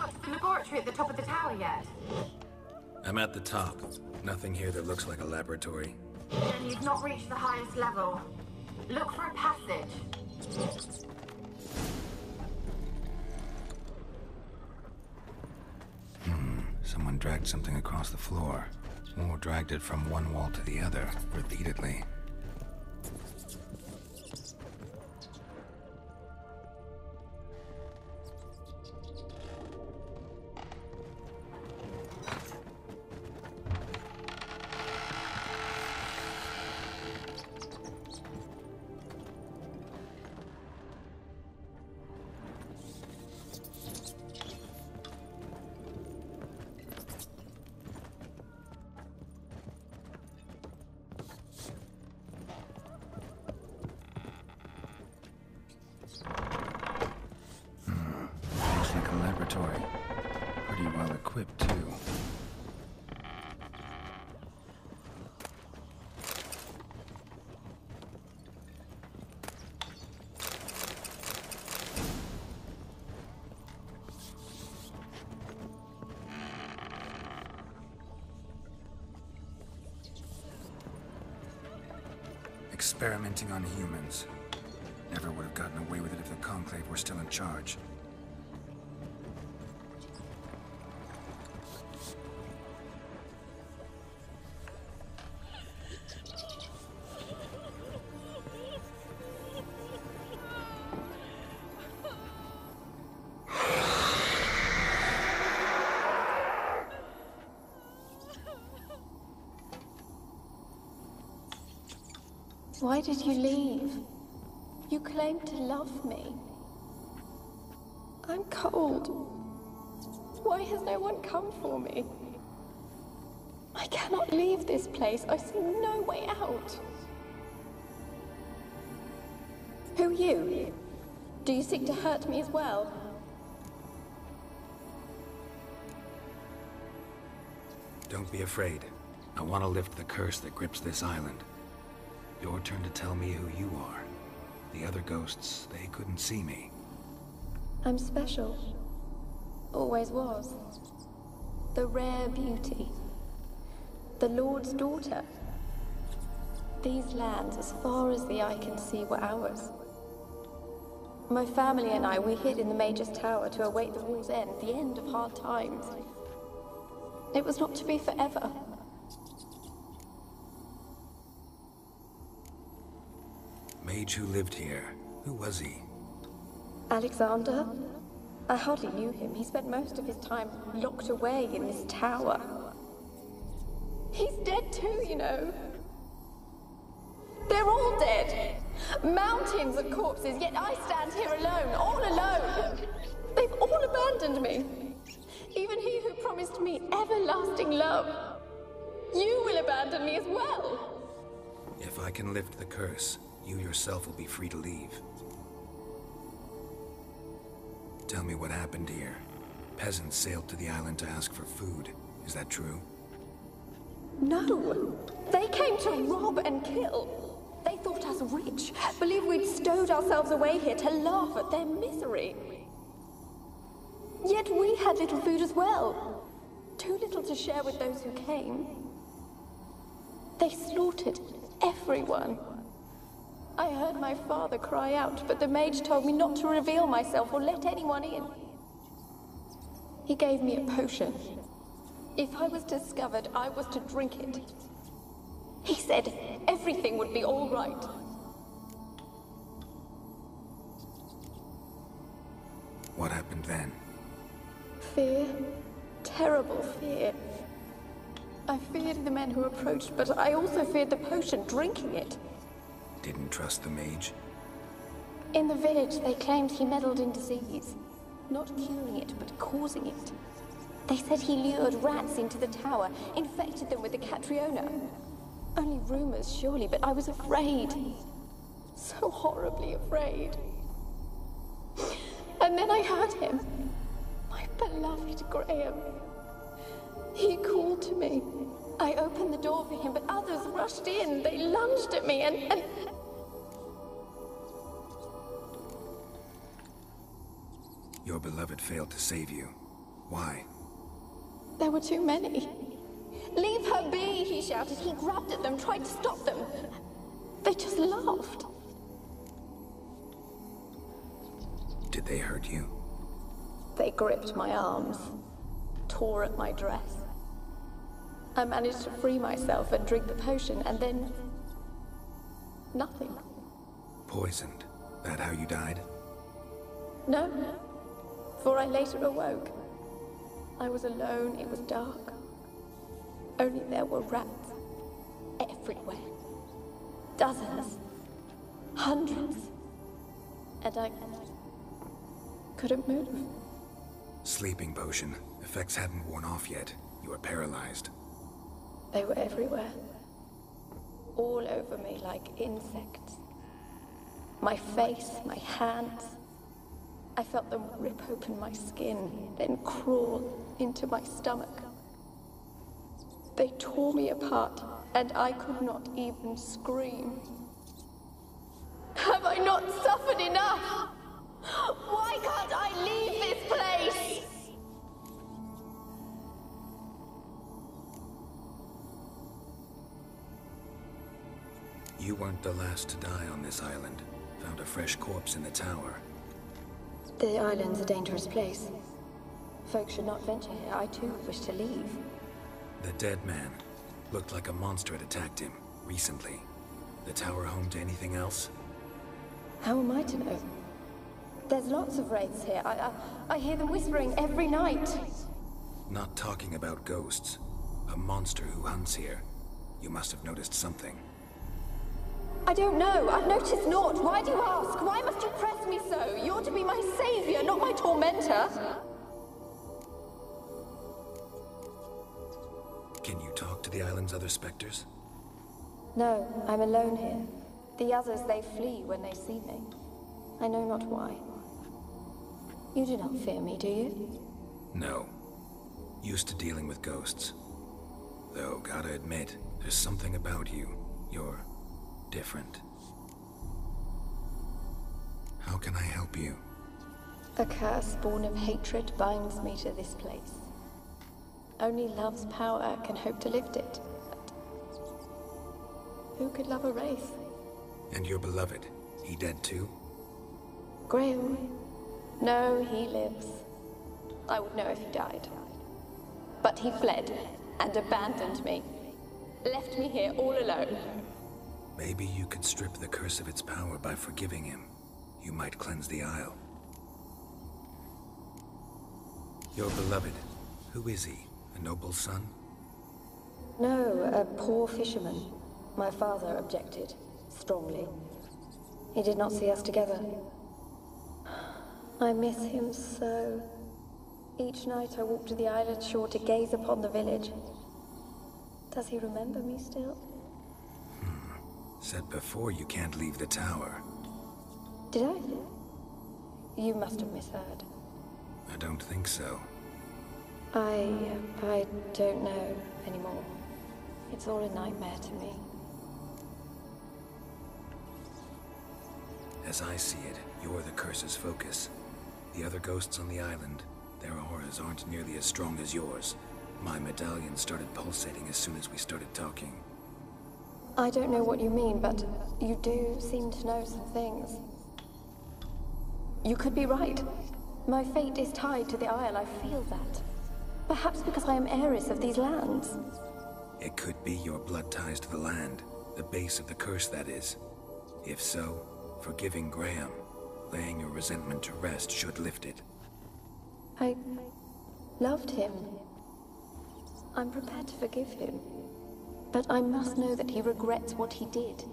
got to the laboratory at the top of the tower yet? I'm at the top. Nothing here that looks like a laboratory. Then you've not reached the highest level. Look for a passage. Someone dragged something across the floor. Or dragged it from one wall to the other, repeatedly. Pretty well equipped, too. Experimenting on humans. Never would have gotten away with it if the Conclave were still in charge. Why did you leave? You claimed to love me. I'm cold. Why has no one come for me? I cannot leave this place. I see no way out. Who are you? Do you seek to hurt me as well? Don't be afraid. I want to lift the curse that grips this island. Your turn to tell me who you are. The other ghosts, they couldn't see me. I'm special. Always was. The rare beauty. The Lord's daughter. These lands, as far as the eye can see, were ours. My family and I, we hid in the Mage's Tower to await the war's end, the end of hard times. It was not to be forever. Mage who lived here. Who was he? Alexander? I hardly knew him. He spent most of his time locked away in this tower. He's dead too, you know. They're all dead. Mountains of corpses, yet I stand here alone, all alone. They've all abandoned me. Even he who promised me everlasting love. You will abandon me as well. If I can lift the curse, you yourself will be free to leave. Tell me what happened here. Peasants sailed to the island to ask for food. Is that true? No. They came to rob and kill. They thought us rich, believed we'd stowed ourselves away here to laugh at their misery. Yet we had little food as well. Too little to share with those who came. They slaughtered everyone. I heard my father cry out, but the mage told me not to reveal myself or let anyone in. He gave me a potion. If I was discovered, I was to drink it. He said everything would be all right. What happened then? Fear. Terrible fear. I feared the men who approached, but I also feared the potion, drinking it. Didn't trust the mage? In the village, they claimed he meddled in disease. Not curing it, but causing it. They said he lured rats into the tower, infected them with the Catriona. Only rumors, surely, but I was afraid. So horribly afraid. And then I heard him. My beloved Graham. He called to me. I opened the door for him, but others rushed in. They lunged at me and... Your beloved failed to save you. Why? There were too many. Leave her be, he shouted. He grabbed at them, tried to stop them. They just laughed. Did they hurt you? They gripped my arms, tore at my dress. I managed to free myself and drink the potion, and then... nothing. Poisoned? That how you died? No, for I later awoke. I was alone, it was dark. Only there were rats everywhere. Dozens. Hundreds. And I couldn't move. Sleeping potion. Effects hadn't worn off yet. You were paralyzed. They were everywhere. All over me like insects. My face, my hands. I felt them rip open my skin, then crawl into my stomach. They tore me apart, and I could not even scream. Have I not suffered enough? Why can't I leave this place? You weren't the last to die on this island. Found a fresh corpse in the tower. The island's a dangerous place. Folk should not venture here. I too wish to leave. The dead man. Looked like a monster had attacked him, recently. The tower home to anything else? How am I to know? There's lots of wraiths here. I hear them whispering every night. Not talking about ghosts. A monster who hunts here. You must have noticed something. I don't know. I've noticed naught. Why do you ask? Why must you press me so? You're to be my savior, not my tormentor. Can you talk to the island's other specters? No, I'm alone here. The others, they flee when they see me. I know not why. You do not fear me, do you? No. Used to dealing with ghosts. Though, gotta admit, there's something about you. You're different. How can I help you? A curse born of hatred binds me to this place. Only love's power can hope to lift it. But who could love a wraith? And your beloved, he dead too? Grail? No, he lives. I would know if he died. But he fled and abandoned me. Left me here all alone. Maybe you could strip the curse of its power by forgiving him. You might cleanse the isle. Your beloved, who is he? A noble son? No, a poor fisherman. My father objected, strongly. He did not see us together. I miss him so. Each night I walk to the island shore to gaze upon the village. Does he remember me still? Said before you can't leave the tower. Did I? You must have misheard. I don't think so. I don't know anymore. It's all a nightmare to me. As I see it, you're the curse's focus. The other ghosts on the island, their auras aren't nearly as strong as yours. My medallion started pulsating as soon as we started talking. I don't know what you mean, but you do seem to know some things. You could be right. My fate is tied to the Isle, I feel that. Perhaps because I am heiress of these lands. It could be your blood ties to the land, the base of the curse, that is. If so, forgiving Graham, laying your resentment to rest should lift it. I loved him. I'm prepared to forgive him. But I must know that he regrets what he did.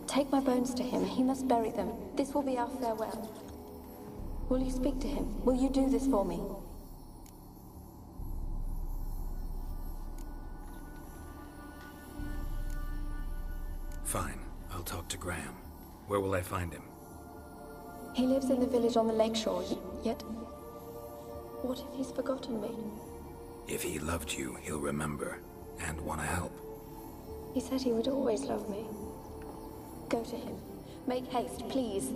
Take my bones to him. He must bury them. This will be our farewell. Will you speak to him? Will you do this for me? Fine. I'll talk to Graham. Where will I find him? He lives in the village on the lakeshore, yet... What if he's forgotten me? If he loved you, he'll remember. And want to help. He said he would always love me. Go to him. Make haste, please.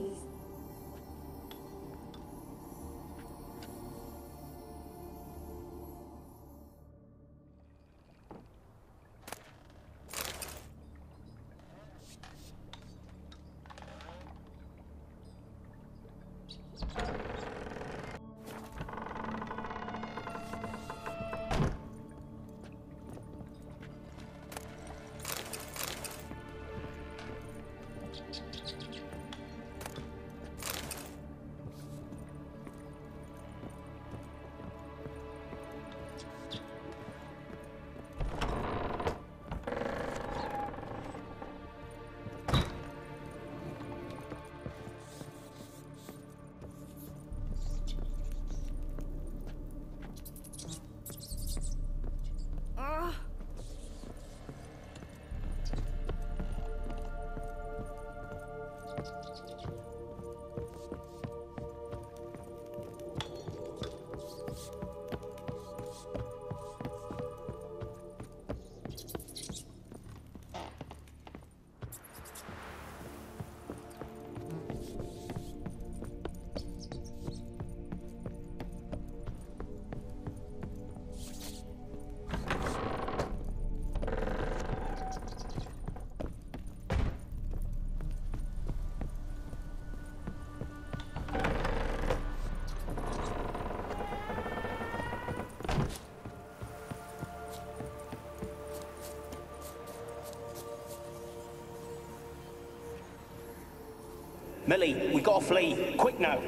Millie, we gotta flee. Quick now.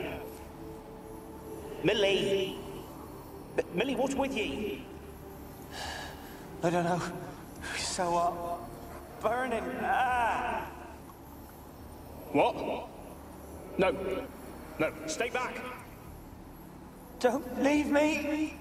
Millie! Millie, what's with you? I don't know. So, burning. Ah! What? No. No, stay back. Don't leave me!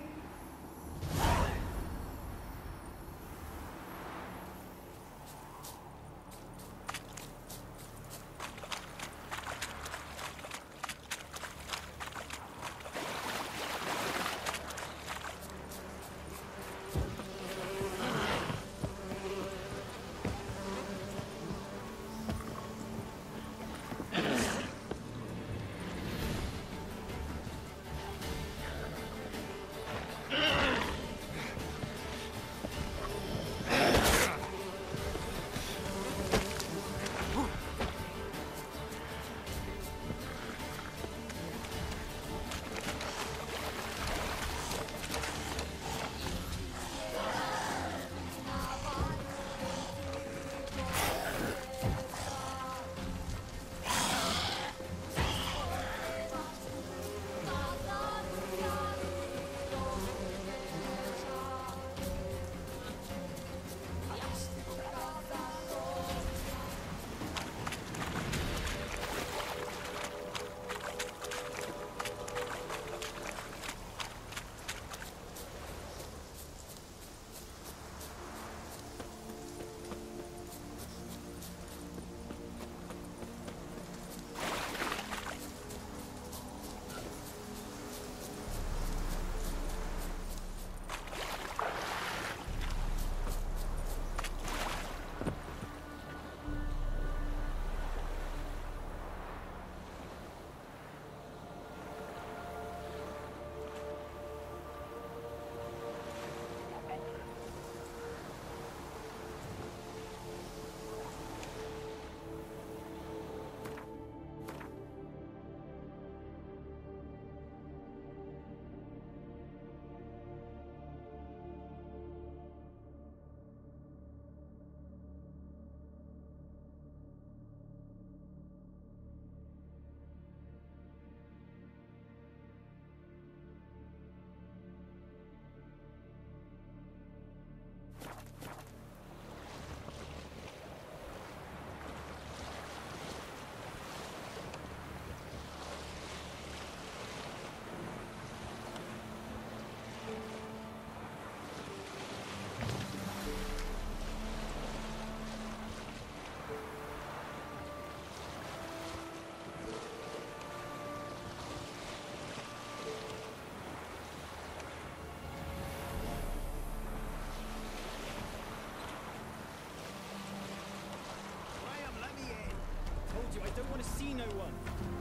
I don't want to see no one.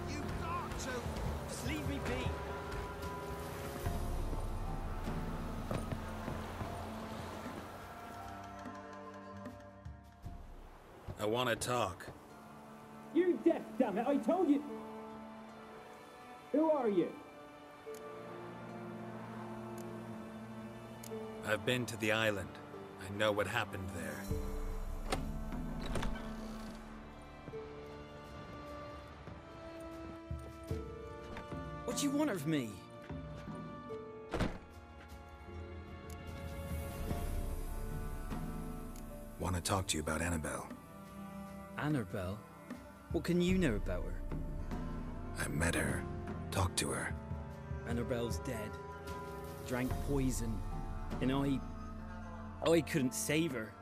You got to. Just leave me be. I want to talk. You're deaf, damn it! I told you. Who are you? I've been to the island. I know what happened there. What do you want of me? Want to talk to you about Annabelle. Annabelle? What can you know about her? I met her. Talked to her. Annabelle's dead. Drank poison. And I couldn't save her.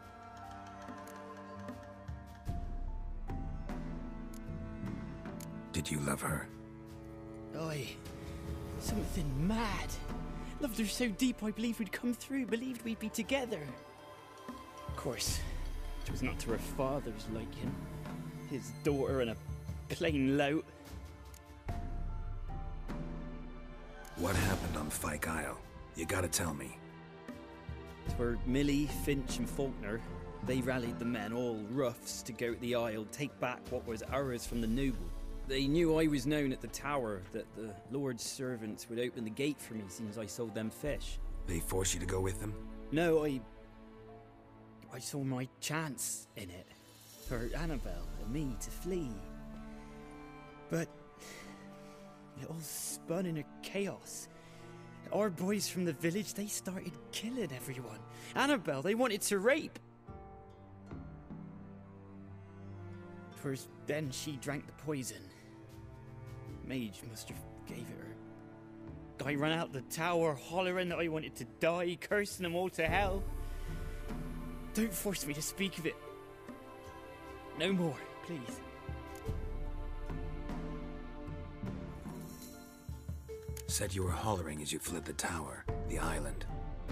Did you love her? Something mad. Loved her so deep I believed we'd come through, believed we'd be together. Of course, it was not to her father's liking. His daughter and a plain lout. What happened on Fyke Isle? You gotta tell me. For Millie, Finch and Faulkner, they rallied the men, all roughs, to go to the Isle, take back what was ours from the noble. They knew I was known at the tower, that the Lord's servants would open the gate for me as soon as I sold them fish. They forced you to go with them? No, I saw my chance in it. For Annabelle and me to flee. It all spun in a chaos. Our boys from the village, they started killing everyone. Annabelle, they wanted to rape. First, then she drank the poison. Mage must have gave it her. I ran out the tower, hollering that I wanted to die, cursing them all to hell. Don't force me to speak of it. No more, please. Said you were hollering as you fled the tower, the island.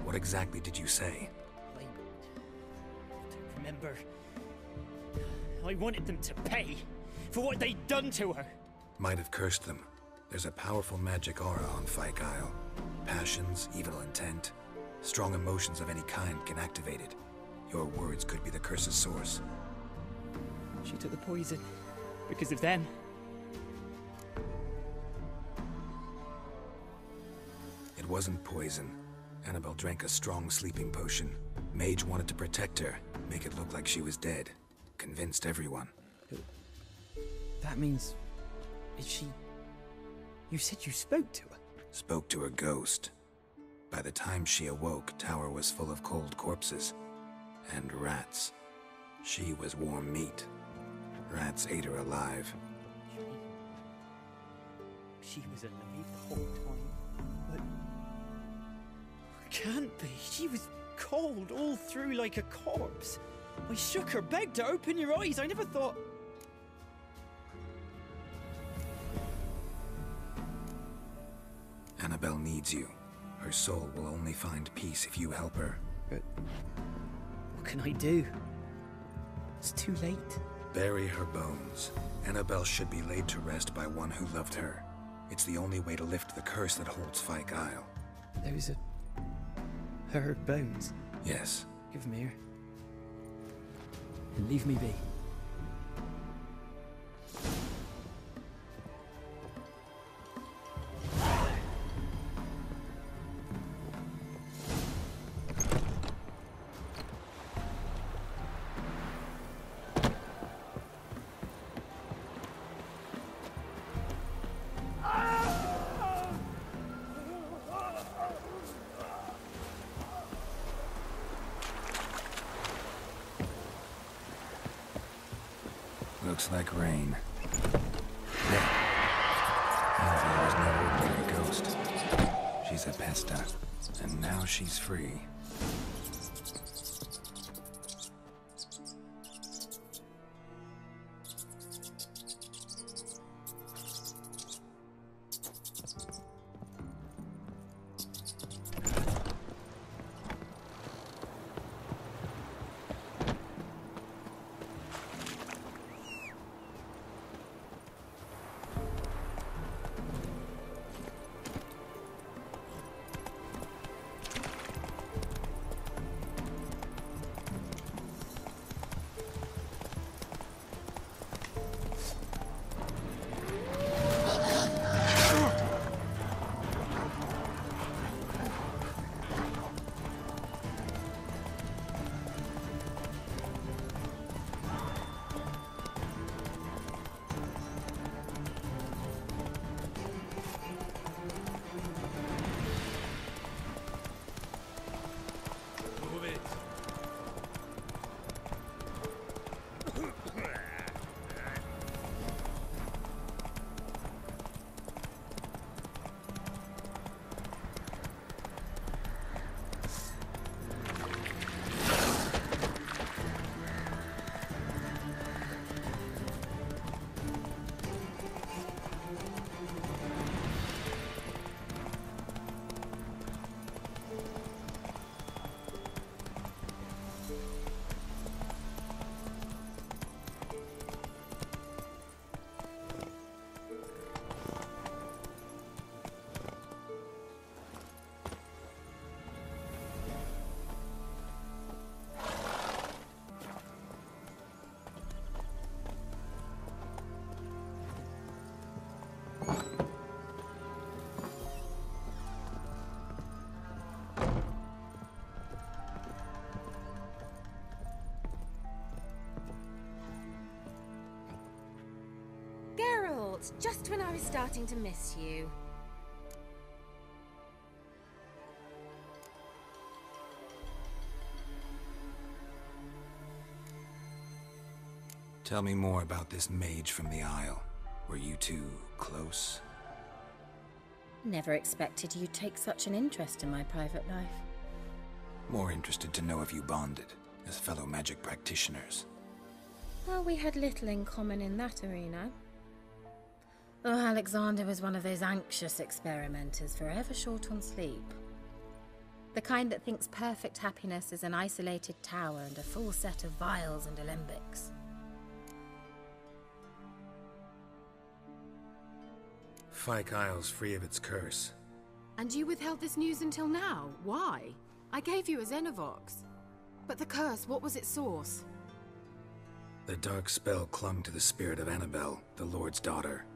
What exactly did you say? I don't remember. I wanted them to pay for what they'd done to her. Might have cursed them. There's a powerful magic aura on Fyke Isle. Passions, evil intent, strong emotions of any kind can activate it. Your words could be the curse's source. She took the poison because of them. It wasn't poison. Annabelle drank a strong sleeping potion. Mage wanted to protect her, make it look like she was dead. Convinced everyone. That means... is she... You said you spoke to her? Spoke to her ghost. By the time she awoke, Tower was full of cold corpses. And rats. She was warm meat. Rats ate her alive. She was alive the whole time, but... Can't be. She was cold all through like a corpse. I shook her, begged her, open your eyes. I never thought... Annabelle needs you. Her soul will only find peace if you help her. But... what can I do? It's too late. Bury her bones. Annabelle should be laid to rest by one who loved her. It's the only way to lift the curse that holds Fyke Isle. Those are... her bones? Yes. Give them here. And leave me be. Looks like rain. Yeah. Annabelle was no ordinary ghost. She's a pesta, and now she's free. Geralt, just when I was starting to miss you. Tell me more about this mage from the Isle. Were you two close? Never expected you'd take such an interest in my private life. More interested to know if you bonded, as fellow magic practitioners. Well, we had little in common in that arena. Oh, Alexander was one of those anxious experimenters, forever short on sleep. The kind that thinks perfect happiness is an isolated tower and a full set of vials and alembics. Fyke Isle's free of its curse. And you withheld this news until now? Why? I gave you a Xenovox. But the curse, what was its source? The dark spell clung to the spirit of Annabelle, the Lord's daughter.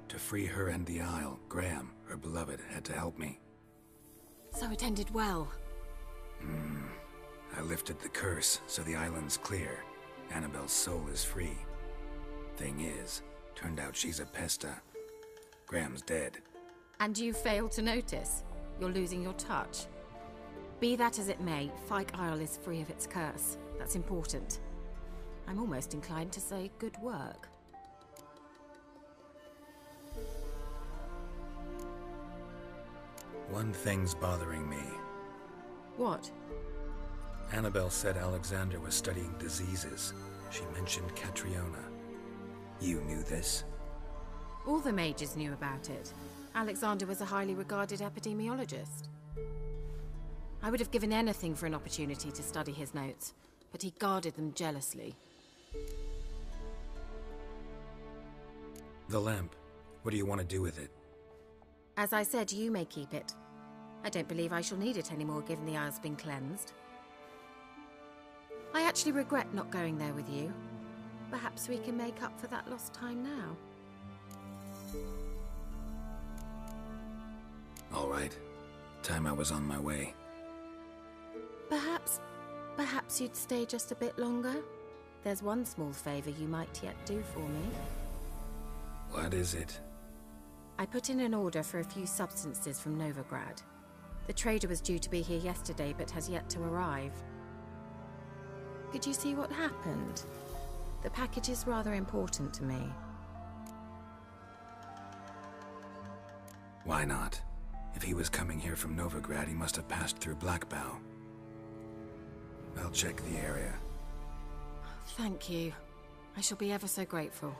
To free her and the Isle, Graham, her beloved, had to help me. So it ended well. I lifted the curse, so the island's clear. Annabelle's soul is free. Thing is, turned out she's a pesta. Graham's dead. And you failed to notice? You're losing your touch. Be that as it may, Fyke Isle is free of its curse. That's important. I'm almost inclined to say good work. One thing's bothering me. What? Annabelle said Alexander was studying diseases. She mentioned Catriona. You knew this? All the mages knew about it. Alexander was a highly regarded epidemiologist. I would have given anything for an opportunity to study his notes, but he guarded them jealously. The lamp. What do you want to do with it? As I said, you may keep it. I don't believe I shall need it anymore, given the Isle's been cleansed. I actually regret not going there with you. Perhaps we can make up for that lost time now. All right. Time I was on my way. Perhaps you'd stay just a bit longer? There's one small favor you might yet do for me. What is it? I put in an order for a few substances from Novigrad. The trader was due to be here yesterday, but has yet to arrive. Could you see what happened? The package is rather important to me. Why not? If he was coming here from Novigrad, he must have passed through Blackbow. I'll check the area. Thank you. I shall be ever so grateful.